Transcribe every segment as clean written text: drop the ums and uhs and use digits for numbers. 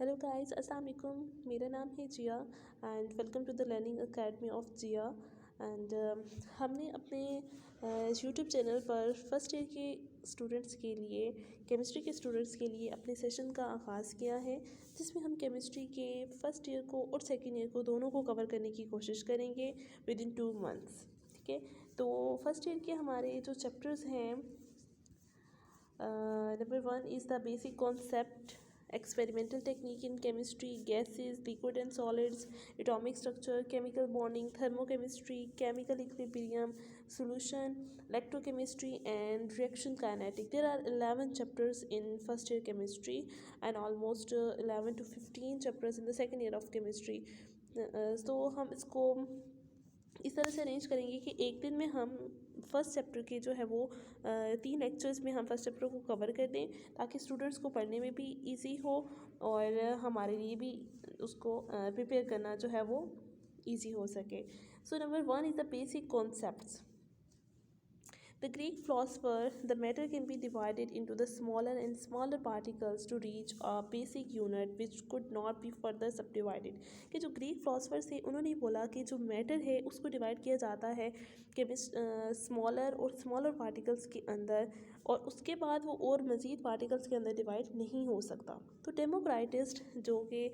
Hello guys, अस्सलाम वालेकुम। मेरा नाम है Zia and welcome to the learning academy of Zia. And हमने अपने यूट्यूब चैनल पर फर्स्ट ईयर के स्टूडेंट्स के लिए, केमिस्ट्री के स्टूडेंट्स के लिए अपने सेशन का आगाज़ किया है, जिसमें हम केमिस्ट्री के फर्स्ट ईयर को और सेकेंड ईयर को दोनों को कवर करने की कोशिश करेंगे विद इन 2 मंथ्स। ठीक है, तो फर्स्ट ईयर के हमारे जो चैप्टर्स हैं, number 1 is the basic concept, experimental technique in chemistry, gases, liquid and solids, atomic structure, chemical bonding, thermochemistry, chemical equilibrium, solution, electrochemistry and reaction kinetic. There are 11 chapters in first year chemistry and almost 11 to 15 chapters in the second year of chemistry. तो हम इसको इस तरह से arrange करेंगे कि एक दिन में हम फर्स्ट चैप्टर के जो है वो 3 लेक्चर्स में हम फर्स्ट चैप्टर को कवर कर दें, ताकि स्टूडेंट्स को पढ़ने में भी इजी हो और हमारे लिए भी उसको प्रिपेयर करना जो है वो इजी हो सके। So number 1 is the basic concepts. The Greek philosopher, the matter can be divided into the smaller and smaller particles to reach a basic unit which could not be further subdivided. कि जो Greek philosophers थे उन्होंने बोला कि जो matter है उसको divide किया जाता है स्मॉलर और स्मॉलर पार्टिकल्स के अंदर, और उसके बाद वो और मज़ीद पार्टिकल्स के अंदर डिवाइड नहीं हो सकता। तो डेमोक्राइटिस्ट जो कि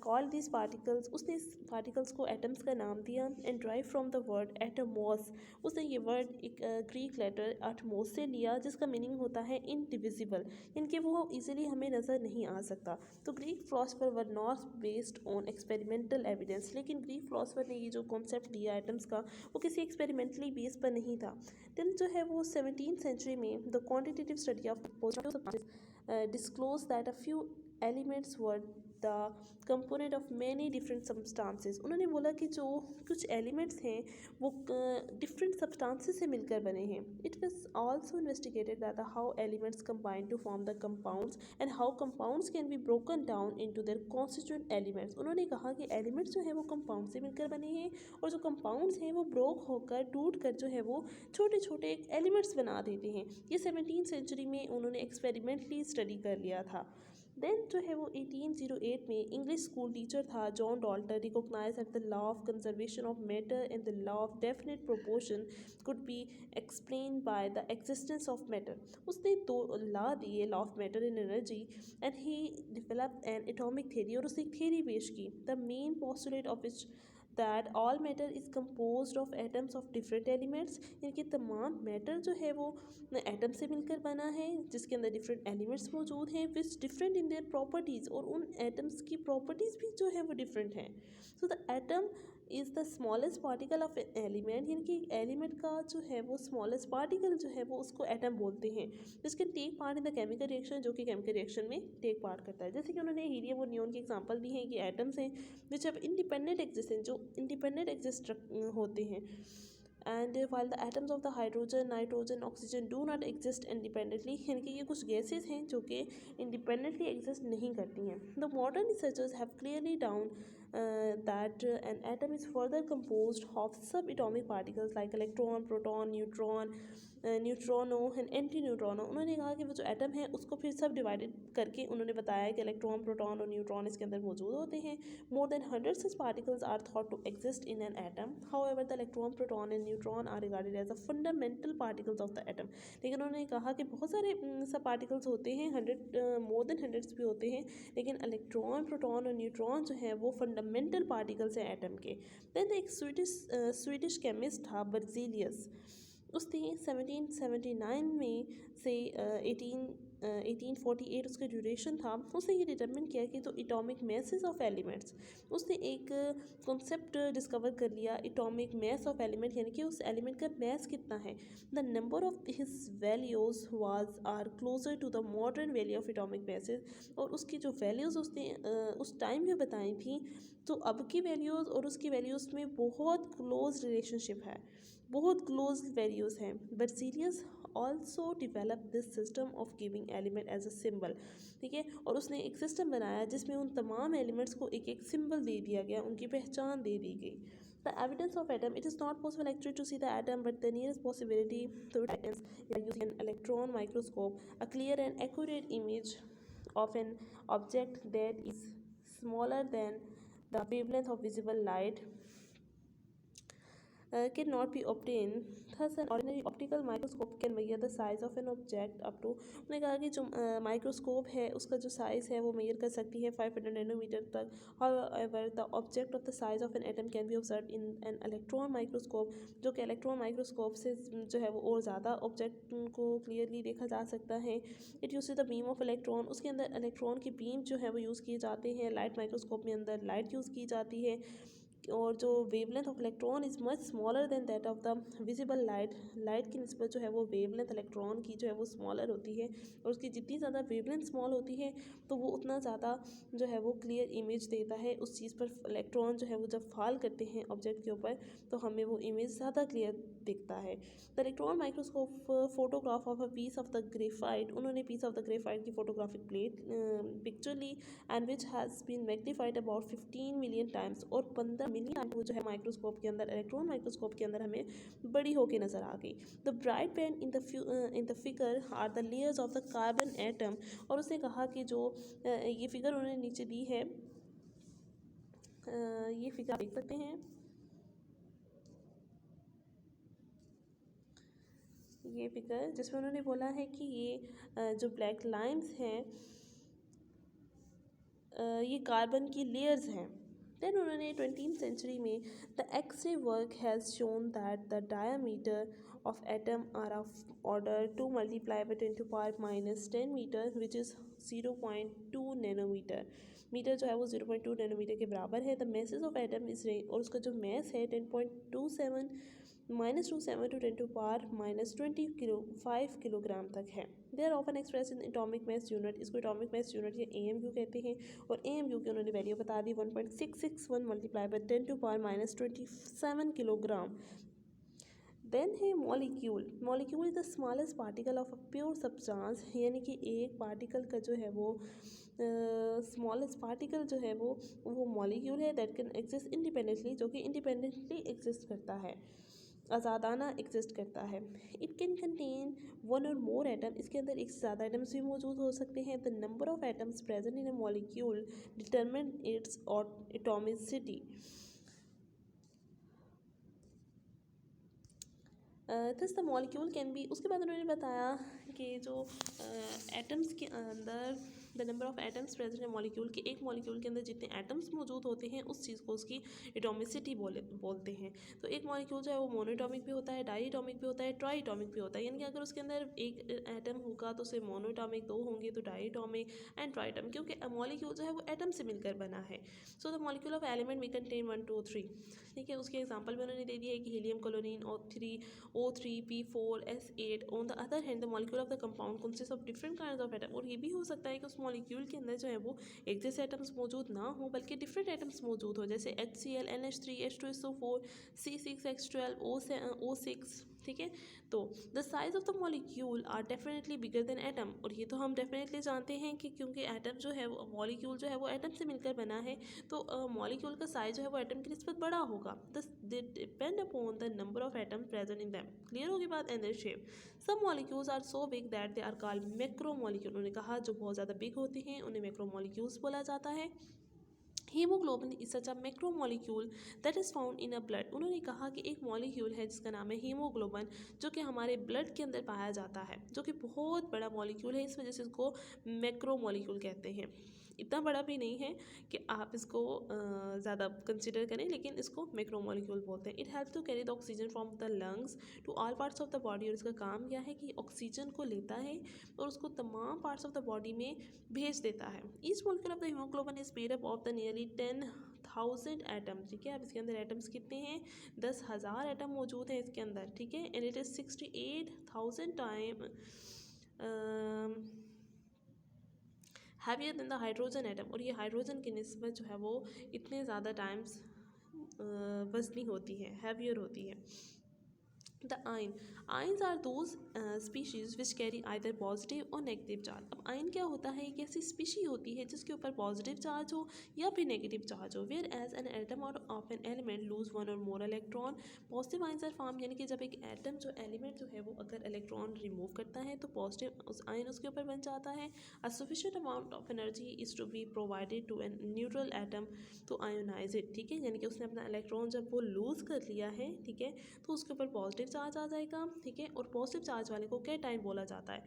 कॉल दिस पार्टिकल्स, उसने इस पार्टिकल्स को एटम्स का नाम दिया and drive from the word Atmos. उसने ये वर्ड एक ग्रीक लेटर एटमॉस से लिया, जिसका मीनिंग होता है इनडिविजिबल, इनके वो इजीली हमें नज़र नहीं आ सकता। तो Greek philosopher were not based on experimental evidence, लेकिन ग्रीक फिलोसफर ने ये जो कॉन्सेप्ट दिया एटम्स का, वो किसी एक्सपेरिमेंटली बेस पर नहीं था। देन जो है वो 17th सेंचुरी में the quantitative study of disclosed that a few elements were the component of many different substances. उन्होंने बोला कि जो कुछ एलिमेंट्स हैं वो डिफरेंट सब्सटेंसेस से मिलकर बने हैं। It was also investigated that how elements combine to form the compounds and how compounds can be broken down into their constituent elements. उन्होंने कहा कि एलिमेंट्स जो है वो कंपाउंड से मिलकर बने हैं, और जो कंपाउंड्स हैं वो ब्रोक होकर टूट कर जो है वो छोटे छोटे एलिमेंट्स बना देते हैं। ये 17th सेंचुरी में उन्होंने एक्सपेरिमेंटली स्टडी कर लिया था। देन जो है वो 1808 में इंग्लिश स्कूल टीचर था John Dalton recognise that the law of conservation of matter and the law of definite proportion could be explain by the existence of matter. उसने दो लॉ दिए, law of matter and energy, and he developed an atomic theory, और उसने एक theory पेश की। The main postulate of which that all matter is compose of atoms of different elements, यानी तमाम मैटर जो है वो एटम से मिलकर बना है, जिसके अंदर डिफरेंट एलिमेंट्स मौजूद हैं which different in their properties, और उन एटम्स की प्रॉपर्टीज़ भी जो है वो डिफरेंट हैं। So the atom is the smallest particle of element, यानी कि एलिमेंट का जो है वो स्मॉलेस्ट पार्टिकल जो है वो उसको एटम बोलते हैं, which can take part in the chemical reaction, जो कि केमिकल रिएक्शन में टेक पार्ट करता है। जैसे कि उन्होंने हीलियम और नियॉन की एग्जांपल दी है कि एटम्स हैं विच अब इंडिपेंडेंट एग्जिस्ट हैं, जो इंडिपेंडेंट एग्जिस्ट होते हैं। And while the atoms of the hydrogen, nitrogen, oxygen do not exist independently, यानी कि ये कुछ गैसेज हैं जो कि इंडिपेंडेंटली एग्जिस्ट नहीं करती हैं। The modern researchers have clearly down that an atom is further composed of subatomic particles like electron, proton, neutron, neutrino and anti neutrino. उन्होंने कहा कि वो जो एटम है उसको फिर सब डिवाइडेड करके उन्होंने बताया कि इलेक्ट्रॉन, प्रोटॉन और न्यूट्रॉन इसके अंदर मौजूद होते हैं। More than 100 such particles are thought to exist in an atom. However, the electron, proton and neutron are regarded as the fundamental particles of the atom. लेकिन उन्होंने कहा कि बहुत सारे सब पार्टिकल्स होते हैं, 100 मोर देन 100 भी होते हैं, लेकिन इलेक्ट्रॉन, प्रोटॉन और न्यूट्रॉन जो है वो फंडामेंटल पार्टिकल्स हैं एटम के। देन एक स्वीडिश केमिस्ट था बर्जीलियस, उसने 1779 में से 1848 उसका ड्यूरेशन था। उसने ये डिटरमिन किया कि जो एटॉमिक मैसेस ऑफ एलिमेंट्स, उसने एक कॉन्सेप्ट डिस्कवर कर लिया, एटॉमिक मैस ऑफ एलिमेंट, यानी कि उस एलिमेंट का मैस कितना है। The number of his values was are closer to the modern value of atomic masses, और उसकी जो वैल्यूज़ उसने उस टाइम में बताई थी, तो अब की वैल्यूज़ और उसकी वैल्यूज़ में बहुत क्लोज रिलेशनशिप है, बहुत क्लोज वैल्यूज़ हैं। Berzelius also develop this system of giving element as a symbol, ठीक है, और उसने एक सिस्टम बनाया जिसमें उन तमाम एलिमेंट्स को एक एक सिंबल दे दिया गया, उनकी पहचान दे दी गई। The evidence of atom, it is not possible actually to see the atom, but the nearest possibility through science is using an electron microscope, a clear and accurate image of an object that is smaller than the wavelength of visible light cannot be obtained. Thus, an ordinary optical microscope can measure the size of an object up to, उन्होंने कहा कि जो microscope है उसका जो size है वो major कर सकती है 500 नैनोमीटर तक. However, the object of the size of an atom can be observed in an electron microscope, जो कि इलेक्ट्रॉन माइक्रोस्कोप से जो है वो और ज़्यादा ऑब्जेक्ट को क्लियरली देखा जा सकता है. It use the beam of electron, उसके अंदर इलेक्ट्रॉन की बीम जो है वो यूज़ किए जाते हैं. लाइट माइक्रोस्कोप में अंदर लाइट यूज़ की जाती है. और जो wavelength of electron is much smaller than that of the visible light. Light की निस्बत जो है वो वेवलेंथ इलेक्ट्रॉन की जो है वो स्मॉलर होती है, और उसकी जितनी ज़्यादा वेवलेंथ स्मॉल होती है तो वो उतना ज़्यादा जो है वो क्लियर इमेज देता है उस चीज़ पर. इलेक्ट्रॉन जो है वो जब फॉल करते हैं ऑब्जेक्ट के ऊपर तो हमें वो इमेज ज़्यादा क्लियर दिखता है. The electron microscope photograph of a piece of the graphite, उन्होंने पीस ऑफ द ग्रेफाइट की फोटोग्राफिक प्लेट पिक्चर ली and which has been magnified about 15 million times, और 15 मिलियन टाइम वो जो है माइक्रोस्कोप के अंदर, इलेक्ट्रॉन माइक्रोस्कोप के अंदर हमें बड़ी होके नज़र आ गई. The bright band in the figure are the layers of the carbon atom. और उसने कहा कि जो ये फिगर उन्होंने नीचे दी है, ये फिगर देख सकते हैं. ये फिगर जिसमें उन्होंने बोला है कि ये जो ब्लैक लाइन्स हैं ये कार्बन की लेयर्स हैं. देन उन्होंने 20th सेंचुरी में the X ray work has shown that the diameter of atom are of order 2 multiply by 10⁻⁻10 metre which is 0.2 nanometre. Metre जो है वो 0.2 नैनोमीटर के बराबर है. The masses of atom is range, और उसका जो मैस है 10.27 -27 to 10⁻⁻20 5 किलोग्राम तक है. They are often express in atomic mass unit, इसको एटॉमिक मैस यूनिट या AMU कहते हैं. और AMU की उन्होंने वैल्यू बता दी 1.661 मल्टीप्लाई बाई 10⁻⁻27 किलोग्राम. देन है molecule. Molecule is the smallest particle of a pure substance, यानी कि एक पार्टिकल का जो है वो स्मॉलेस्ट पार्टिकल जो है वो मॉलिक्यूल है. दैट कैन एग्जिस्ट इंडिपेंडेंटली, जो कि इंडिपेंडेंटली एग्जिस्ट करता है, आज़ादाना एग्जिस्ट करता है. It can contain one or more atom, इसके अंदर एक से ज़्यादा एटम्स भी मौजूद हो सकते हैं. The number of atoms present in a molecule determine it's atomicity. This the molecule can be, उसके बाद उन्होंने बताया कि जो एटम्स के अंदर the number of atoms present है मॉलिक्यूल के, एक मॉलिक्यूल के अंदर जितने एटम्स मौजूद होते हैं उस चीज़ को उसकी एटॉमिसिटी बोलते हैं. तो एक मॉलिक्यूल जो है वो मोनोएटॉमिक भी होता है, डाईएटॉमिक भी होता है, ट्राईएटॉमिक भी होता है. यानी कि अगर उसके अंदर एक एटम होगा तो उसे मोनोएटॉमिक, दो होंगे तो डाईएटॉमिक एंड ट्राईएटॉमिक, क्योंकि मॉलिक्यूल जो है वो एटम से मिलकर बना है. So the molecule of element we contain 1 2 3. ठीक है, उसके एग्जाम्पल भी उन्होंने दे दिया है कि helium, chlorine, O3, P4, S8. On the other hand the molecule of the compound consist of different kinds of atom. और ये भी हो सकता है कि उस मॉलिक्यूल के अंदर जो है वो एक जैसे एटम्स मौजूद ना हो बल्कि डिफरेंट एटम्स मौजूद हो, जैसे HCl, NH3, H2SO4, C6H12, O6. ठीक है, तो the size of the molecule are definitely bigger than atom. और ये तो हम डेफिनेटली जानते हैं कि क्योंकि एटम जो है वो मॉलिक्यूल जो है वो एटम से मिलकर बना है, तो मॉलिक्यूल का साइज जो है वो एटम की निस्बत बड़ा होगा. Thus they depend upon the number of atom present in them. Clear होगी बात. And their shape. Some molecules are so big that they are called macro molecule. उन्होंने कहा जो बहुत ज़्यादा बिग होते हैं उन्हें मैक्रो मॉलिक्यूल्स बोला जाता है. Haemoglobin is such a macro molecule that is found in a blood. उन्होंने कहा कि एक मॉलिक्यूल है जिसका नाम है हीमोग्लोबिन, जो कि हमारे ब्लड के अंदर पाया जाता है, जो कि बहुत बड़ा मॉलिक्यूल है. इस वजह से इसको मैक्रो मॉलिक्यूल कहते हैं. इतना बड़ा भी नहीं है कि आप इसको ज़्यादा कंसिडर करें, लेकिन इसको मैक्रो मॉलिक्यूल बोलते हैं. It help to carry the oxygen from the lungs to all parts of the body. और इसका काम क्या है कि ऑक्सीजन को लेता है और उसको तमाम पार्ट्स ऑफ द बॉडी में भेज देता है. Each molecule of the haemoglobin is made up of the nearly 10,000 atom. ठीक है, अब इसके अंदर एटम्स कितने हैं? 10,000 एटम मौजूद हैं इसके अंदर. ठीक है, and it is 68,000 time heavier than the hydrogen atom. और ये हाइड्रोजन की निस्बत जो है वो इतने ज़्यादा टाइम्स वज़नी होती है, हैवियर होती है. The ions are those species which carry either positive or negative charge. अब आयन क्या होता है? एक ऐसी स्पीशी होती है जिसके ऊपर पॉजिटिव चार्ज हो या फिर नेगेटिव चार्ज हो. Whereas an atom or of an element lose one or more electron, positive ions are form. यानी कि जब एक एटम जो एलिमेंट जो है वो अगर इलेक्ट्रॉन रिमूव करता है तो पॉजिटिव उस आयन उसके ऊपर बन जाता है. A sufficient amount of energy is to be provided to an neutral atom to ionize it. ठीक है, यानी कि उसने अपना इलेक्ट्रॉन जब वो लूज कर लिया है, ठीक है, तो उसके ऊपर पॉजिटिव चार्ज आ जाएगा. ठीक है, और पॉजिटिव चार्ज वाले को कैटायन बोला जाता है.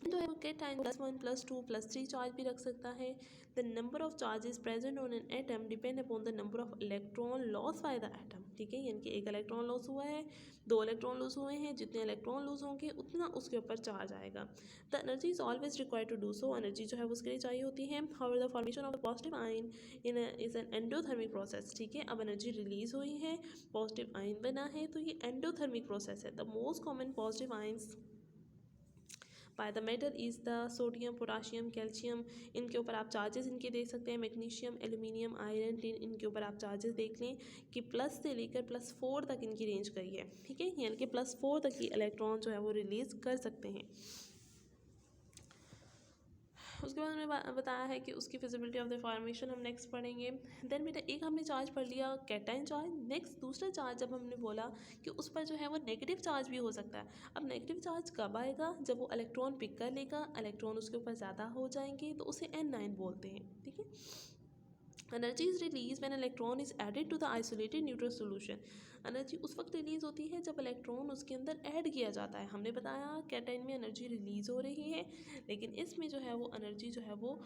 तो कैटायन +1 +2 +3 चार्ज भी रख सकता है. The number of charges present on an atom depend upon the number of electron loss by the atom. ठीक है, यानी कि एक इलेक्ट्रॉन लॉस हुआ है, 2 इलेक्ट्रॉन लॉस हुए हैं, जितने इलेक्ट्रॉन लॉस होंगे उतना उसके ऊपर चार्ज आएगा. The energy is always required to do so. Energy जो है वो उसके लिए चाहिए होती है. However the formation of the positive ion is an endothermic process. ठीक है, अब एनर्जी रिलीज हुई है, पॉजिटिव आयन बना है, तो ये एंडोथर्मिक प्रोसेस है. The most common positive ions by the metal is the sodium, potassium, calcium. इनके ऊपर आप चार्जेस इनके देख सकते हैं. मैग्नीशियम, एल्यूमिनियम, आयरन, टिन, इनके ऊपर आप चार्जेस देख लें कि प्लस से लेकर +4 तक इनकी रेंज गई है. ठीक है, यानी कि +4 तक की इलेक्ट्रॉन जो है वो रिलीज़ कर सकते हैं. उसके बाद हमने बताया है कि उसकी फिजिबिलिटी ऑफ द फॉर्मेशन हम नेक्स्ट पढ़ेंगे. देन बेटा एक हमने चार्ज पढ़ लिया कैटायन चार्ज. नेक्स्ट दूसरा चार्ज जब हमने बोला कि उस पर जो है वो नेगेटिव चार्ज भी हो सकता है. अब नेगेटिव चार्ज कब आएगा? जब वो इलेक्ट्रॉन पिक कर लेगा, इलेक्ट्रॉन उसके ऊपर ज़्यादा हो जाएंगे, तो उसे N9 बोलते हैं. ठीक है, energy is release when electron is added to the isolated neutral solution. Energy उस वक्त रिलीज होती है जब इलेक्ट्रॉन उसके अंदर ऐड किया जाता है. हमने बताया कैटायन में एनर्जी रिलीज हो रही है, लेकिन इसमें जो है वो एनर्जी जो है वो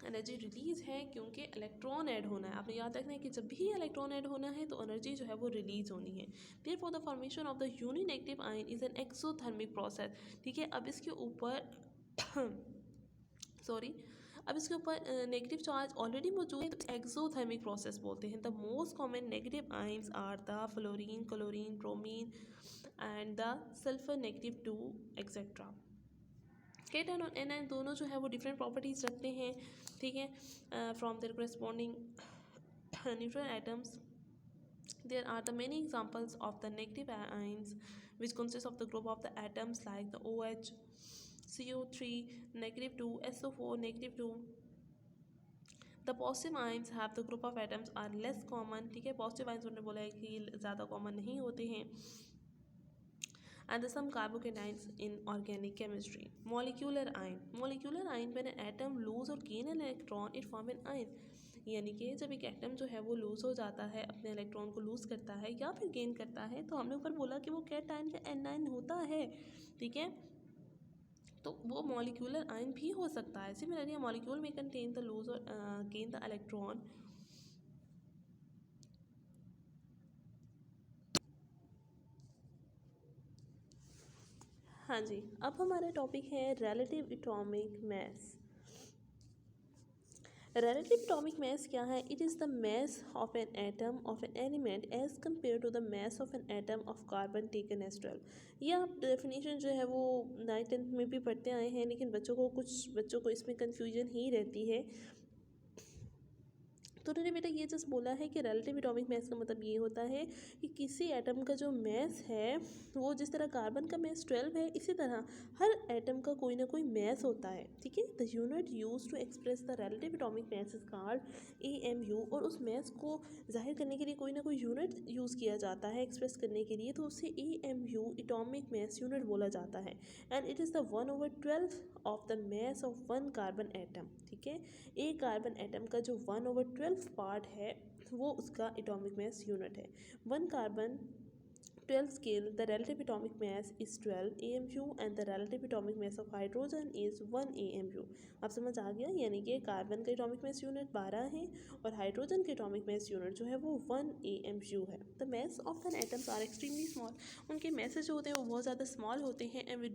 एनर्जी रिलीज है क्योंकि इलेक्ट्रॉन ऐड होना है. आपने याद रखना है कि जब भी इलेक्ट्रॉन ऐड होना है तो एनर्जी जो है वो रिलीज होनी है. Therefore the formation of the uninegative ion is an exothermic process. ठीक है, अब इसके ऊपर सॉरी अब इसके ऊपर नेगेटिव चार्ज ऑलरेडी मौजूद है, तो एक्सोथर्मिक प्रोसेस बोलते हैं. The most common negative ions are the fluorine, chlorine, bromine and the sulphur -2 etcetera. Cation और एनायन दोनों जो है वो डिफरेंट प्रॉपर्टीज़ रखते हैं. ठीक है, from their corresponding neutral atoms. There are the many examples of the negative ions which consist of the group of the atoms like the OH, CO3, -2, SO4, -2. The positive ions have the group of atoms are less common. ठीक है, positive ions उन्होंने बोला है कि ज़्यादा common नहीं होते हैं. And the some carbocations in organic chemistry. Molecular ion when an atom lose or gain an electron it form an ion. यानी कि जब एक एटम जो है वो लूज़ हो जाता है, अपने इलेक्ट्रॉन को लूज़ करता है या फिर गेन करता है, तो हमने ऊपर बोला कि वो कैटायन का N9 होता है. ठीक है, तो वो मॉलिक्यूलर आयन भी हो सकता है. सिमिलरली मॉलिक्यूल में कंटेन द लूज और गेन द इलेक्ट्रॉन. हाँ जी, अब हमारा टॉपिक है रिलेटिव एटॉमिक मास. Relative atomic mass क्या है? It is the mass of an atom of an element as compared to the mass of an atom of carbon taken as 12. ये आप definition जो है वो 9th-10th में भी पढ़ते आए हैं, लेकिन कुछ बच्चों को इसमें कन्फ्यूजन ही रहती है. तो उन्होंने बेटा ये जस्ट बोला है कि रिलेटिव एटॉमिक मास का मतलब ये होता है कि किसी एटम का जो मास है वो जिस तरह कार्बन का मास 12 है, इसी तरह हर एटम का कोई ना कोई मास होता है. ठीक है, the unit use to express the relative atomic mass is called AMU. और उस मास को जाहिर करने के लिए कोई ना कोई यूनिट यूज़ किया जाता है एक्सप्रेस करने के लिए, तो उसे AMU एटॉमिक मास यूनिट बोला जाता है. And it is the 1/12 of the mass of one carbon atom. ठीक है, एक कार्बन एटम का जो 1/12 पार्ट है वो उसका एटॉमिक मास यूनिट है. One carbon 12 scale, the relative atomic mass is 12 AMU and the relative atomic mass of hydrogen is 1 AMU. आप समझ आ गया? यानी कि कार्बन का एटॉमिक मास यूनिट 12 है और हाइड्रोजन के एटॉमिक मास यूनिट जो है वो 1 AMU है. The mass of the atoms are extremely small. उनके masses जो होते हैं वो बहुत ज़्यादा स्मॉल होते हैं. and we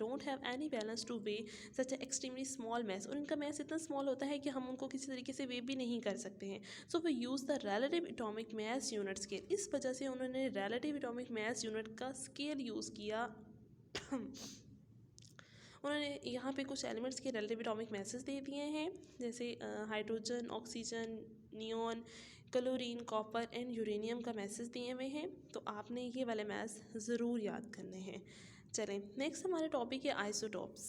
don't have any balance to weigh such a extremely small mass. और इनका mass इतना स्मॉल होता है कि हम उनको किसी तरीके से वे भी नहीं कर सकते हैं. so we use the relative atomic mass unit scale. इस वजह से उन्होंने relative atomic मास यूनिट का स्केल यूज़ किया. उन्होंने यहाँ पे कुछ एलिमेंट्स के रिलेटिव एटॉमिक मासेस दे दिए हैं, जैसे hydrogen, oxygen, neon, chlorine, copper and uranium का मैसेज दिए हुए हैं, तो आपने ये वाले मैथ्स ज़रूर याद करने हैं। चलें नेक्स्ट हमारा टॉपिक है आइसोटॉप्स।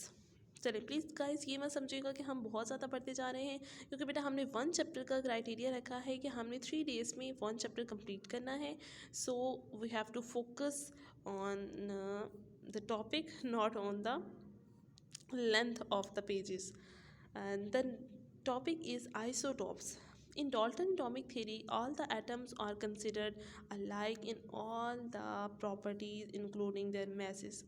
चलिए प्लीज़ गाइस ये मत समझिएगा कि हम बहुत ज़्यादा पढ़ते जा रहे हैं, क्योंकि बेटा हमने 1 चैप्टर का क्राइटेरिया रखा है कि हमने 3 डेज़ में 1 चैप्टर कंप्लीट करना है। So we have to focus on the topic, not on the length of the pages. And the topic is isotopes. In Dalton atomic theory, all the atoms are considered alike in all the properties including their masses.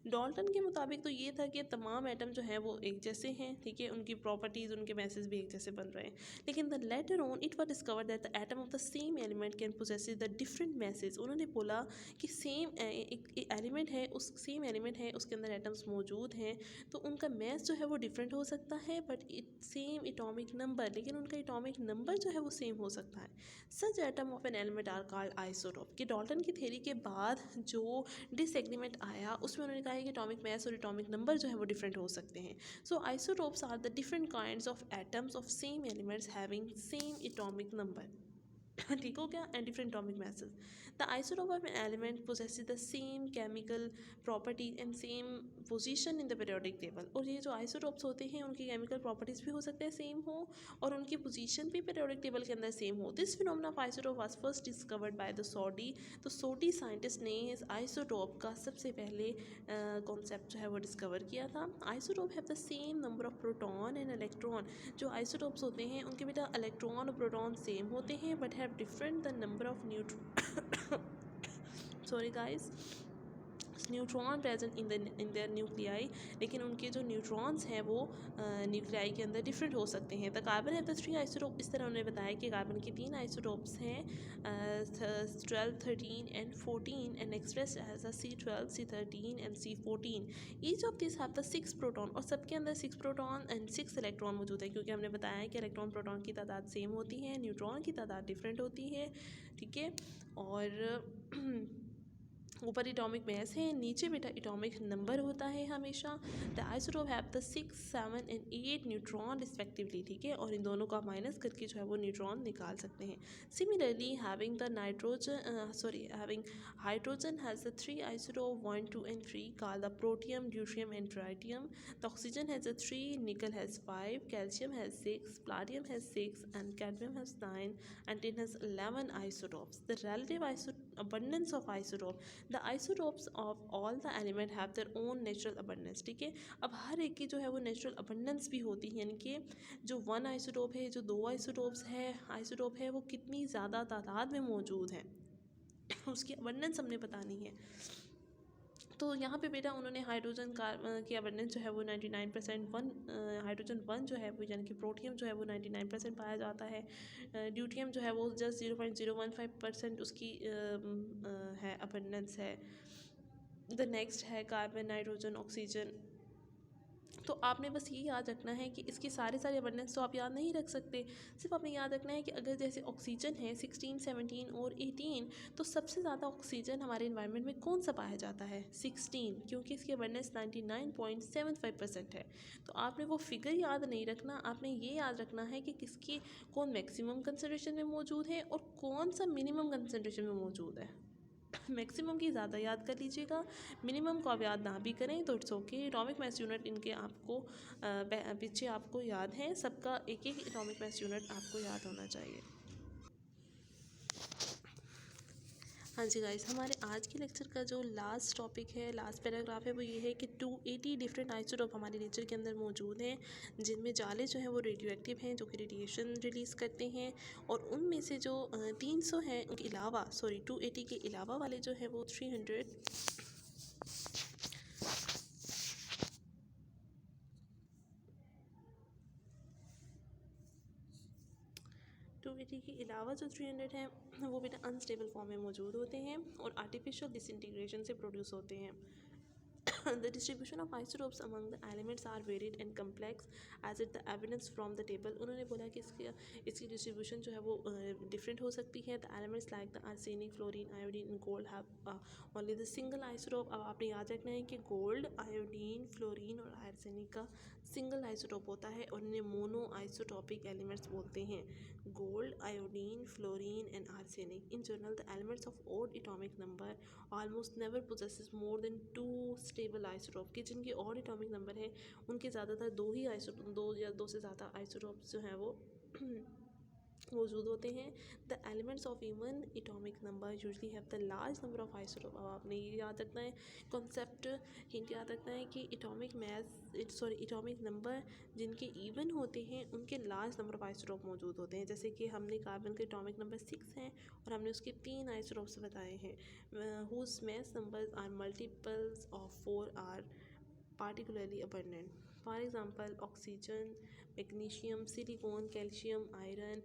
Dalton के मुताबिक तो ये था कि तमाम atom जो हैं वो एक जैसे हैं, ठीक है, उनकी प्रॉपर्टीज़ उनके मैसेज भी एक जैसे बन रहे हैं। लेकिन the later on it was discovered that the atom of the same element can possesses the different message. उन्होंने बोला कि सेम एक एलिमेंट है, उस सेम एलिमेंट है, उसके अंदर एटम्स मौजूद हैं, तो उनका मैस जो है वो डिफरेंट हो सकता है, but it same atomic number, लेकिन उनका एटॉमिक नंबर जो है वो सेम हो सकता है। Such atom of an element are called isotope. कि डाल्टन की थ्योरी के बाद जो डिसएग्रीमेंट आया उसमें उन्होंने कहा है कि एटॉमिक मैस और एटॉमिक नंबर जो है वो डिफरेंट हो सकते हैं। So isotopes are the different kinds of atoms of same elements having same atomic number, ठीक हो गया, and different atomic masses. The isotope of an element possesses the same chemical properties and same position in the periodic table. और ये जो isotopes होते हैं उनकी chemical properties भी हो सकते हैं सेम हो, और उनकी पोजीशन भी पीरियोडिक टेबल के अंदर सेम हो। This phenomena of isotope was first discovered by the Soddy. तो सोडी साइंटिस्ट ने इस आइसोटोप का सबसे पहले कॉन्सेप्ट जो है वो डिस्कवर किया था। Isotope have the same number of proton and electron. जो आइसोटोप्स होते हैं उनके बेटा इलेक्ट्रॉन और प्रोटॉन सेम होते हैं, but have different the number of sorry guys, neutron present in their nuclei. लेकिन उनके जो न्यूट्रॉन्स हैं वो न्यूक्लियाई के अंदर डिफरेंट हो सकते हैं। The carbon have the 3 isotope. इस तरह उन्होंने बताया कि कार्बन की 3 आइसोटोप्स हैं, 12, 13 and 14, and express as a C12, C13 and C14। Each of this have the 6 proton, और सबके अंदर 6 प्रोटॉन एंड 6 इलेक्ट्रॉन मौजूद है, क्योंकि हमने बताया है कि इलेक्ट्रॉन प्रोटॉन की तादाद सेम होती है, न्यूट्रॉन की तादाद डिफरेंट होती है, ठीक है। और ऊपर एटॉमिक मैस है, नीचे बेटा एटॉमिक नंबर होता है हमेशा। The isotope have the 6, 7 and 8 neutron respectively, ठीक है, और इन दोनों का माइनस करके जो है वो न्यूट्रॉन निकाल सकते हैं। Similarly having the having hydrogen has the 3 आइसोटोप 1, 2 and 3 called the protium, deuterium and tritium. The oxygen has the 3, nickel has 5, calcium has 6, platinum has 6 and cadmium has 9 and it has 11 isotopes. The relative abundance of isotope, the isotopes of all the element have their own natural abundance, ठीक है। अब हर एक की जो है वो natural abundance भी होती है, यानी कि जो 1 आइसोटोप है, जो 2 आइसोटोप है वो कितनी ज़्यादा तादाद में मौजूद है उसकी अबंडेंस हमने बतानी है। तो यहाँ पे बेटा उन्होंने हाइड्रोजन की अबंडेंस जो है वो 99%, हाइड्रोजन 1 जो है वो यानी कि प्रोटियम जो है वो 99% पाया जाता है। ड्यूटियम जो है वो जस्ट 0.015% उसकी है अबंडेंस है। द नेक्स्ट है कार्बन, नाइट्रोजन, ऑक्सीजन। तो आपने बस ये याद रखना है कि इसकी सारे अबंडेंस तो आप याद नहीं रख सकते, सिर्फ आपने याद रखना है कि अगर जैसे ऑक्सीजन है 16, 17 और 18, तो सबसे ज़्यादा ऑक्सीजन हमारे इन्वायरमेंट में कौन सा पाया जाता है? 16, क्योंकि इसकी अबंडेंस 99.75% है। तो आपने वो फिगर याद नहीं रखना, आपने ये याद रखना है कि किसकी कौन मैक्सिमम कंसनट्रेशन में मौजूद है और कौन सा मिनिमम कंसनट्रेशन में मौजूद है। मैक्सिमम की ज़्यादा याद कर लीजिएगा, मिनिमम को आप याद ना भी करें तो it's okay. Atomic mass unit इनके आपको पीछे आपको याद है, सबका एक एक एटॉमिक मास यूनिट आपको याद होना चाहिए। हाँ जी गाइस, हमारे आज के लेक्चर का जो लास्ट टॉपिक है, लास्ट पैराग्राफ है, वो ये है कि 280 डिफरेंट आइसोटोप हमारे नेचर के अंदर मौजूद हैं, जिनमें जाले जो हैं वो रेडियो एक्टिव हैं, जो कि रेडिएशन रिलीज़ करते हैं, और उनमें से जो 300 हैं उनके अलावा 280 के अलावा वाले जो है वो 280 के अलावा जो 300 हैं वो बेटा अनस्टेबल फॉर्म में मौजूद होते हैं और आर्टिफिशियल डिसइंटीग्रेशन से प्रोड्यूस होते हैं। The distribution of isotopes among the elements are varied and complex as it the evidence from the table. उन्होंने बोला कि इसकी डिस्ट्रीब्यूशन जो है वो डिफरेंट हो सकती है. The elements like the arsenic, fluorine, iodine and gold have only the single isotope. अब आपने याद रखना है कि गोल्ड, आयोडीन, फ्लोरीन और आर्सेनिक का सिंगल आइसोटोप होता है और इन्हें मोनो आइसोटोपिक एलिमेंट्स बोलते हैं. Gold, iodine, fluorine and arsenic. In general, the elements of odd atomic number almost never possesses more than two stable isotope. कि जिनके odd atomic number है उनके ज़्यादातर दो या दो से ज़्यादा आइसोटोप्स जो हैं वो मौजूद होते हैं. The elements of even atomic number usually have the large number of isotope. अब आपने ये याद रखना है कॉन्सेप्ट, हिंट याद रखना है कि एटॉमिक नंबर जिनके इवन होते हैं उनके लार्ज नंबर ऑफ आइसोटोप मौजूद होते हैं. जैसे कि हमने कार्बन के एटॉमिक नंबर 6 हैं और हमने उसके 3 आइसोटोप्स बताए हैं. Whose mass numbers are multiples of 4 are particularly abundant. For example, oxygen, magnesium, silicon, calcium, iron,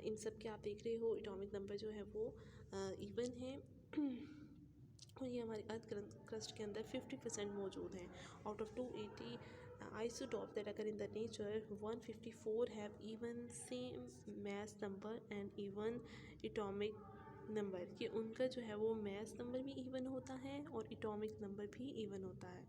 इन सब के आप देख रहे हो एटॉमिक नंबर जो है वो इवन है. और ये हमारी अर्थ क्रस्ट के अंदर 50% मौजूद हैं. Out of 280 isotopes that occur in the nature, 154 have even same mass number and even atomic number. कि उनका जो है वो mass number भी even होता है और atomic number भी even होता है.